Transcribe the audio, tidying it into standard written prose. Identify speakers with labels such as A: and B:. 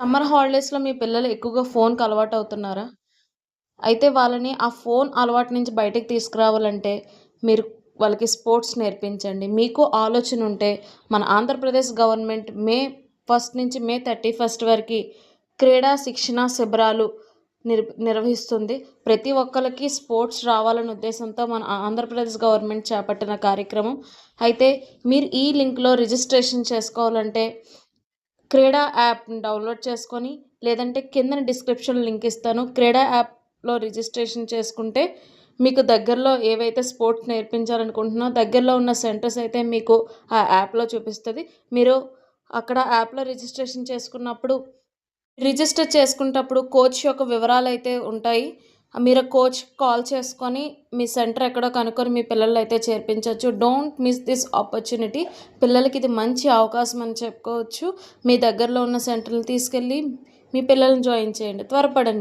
A: Summer హాలిడేస్‌లో మీ పిల్లలు ఎక్కువగా ఫోన్‌కి అలవాటవుతున్నారా? అయితే వాళ్ళని ఆ ఫోన్ అలవాటు నుంచి బయటికి తీసుకురావాలంటే, మీరు వాళ్ళకి స్పోర్ట్స్ నేర్పించండి. మీకు ఆలోచనుంటే, మన ఆంధ్రప్రదేశ్ గవర్నమెంట్ మే 1 నుంచి మే 31 వరకి క్రీడా శిక్షణ శిబిరాలు నిర్వహిస్తుంది. ప్రతి ఒక్కళ్ళకి స్పోర్ట్స్ రావాలనే ఉద్దేశంతో మన ఆంధ్రప్రదేశ్ గవర్నమెంట్ చేపట్టిన కార్యక్రమం. అయితే మీరు ఈ లింక్‌లో రిజిస్ట్రేషన్ చేసుకోవాలంటే క్రీడా యాప్‌ని డౌన్‌లోడ్ చేసుకొని, లేదంటే కిందన డిస్క్రిప్షన్ లింక్ ఇస్తాను. క్రీడా యాప్‌లో రిజిస్ట్రేషన్ చేసుకుంటే, మీకు దగ్గరలో ఏవైతే స్పోర్ట్స్ నేర్పించాలనుకుంటున్నారో దగ్గరలో ఉన్న సెంటర్స్ అయితే మీకు ఆ యాప్‌లో చూపిస్తది. మీరు అక్కడ యాప్‌లో రిజిస్ట్రేషన్ చేసుకున్నప్పుడు రిజిస్టర్ చేసుకునేటప్పుడు కోచ్ యొక్క వివరాలైతే ఉంటాయి. మీరు కోచ్‌కి కాల్ చేసుకొని మీ సెంటర్ ఎక్కడో కనుక్కొని మీ పిల్లలనైతే చేర్పించొచ్చు. Don't miss this opportunity. పిల్లలకి ఇది మంచి అవకాశం అని చెప్పుకోవచ్చు. మీ దగ్గరలో ఉన్న సెంటర్‌లు తీసుకెళ్ళి మీ పిల్లల్ని జాయిన్ చేయండి. త్వరపడండి.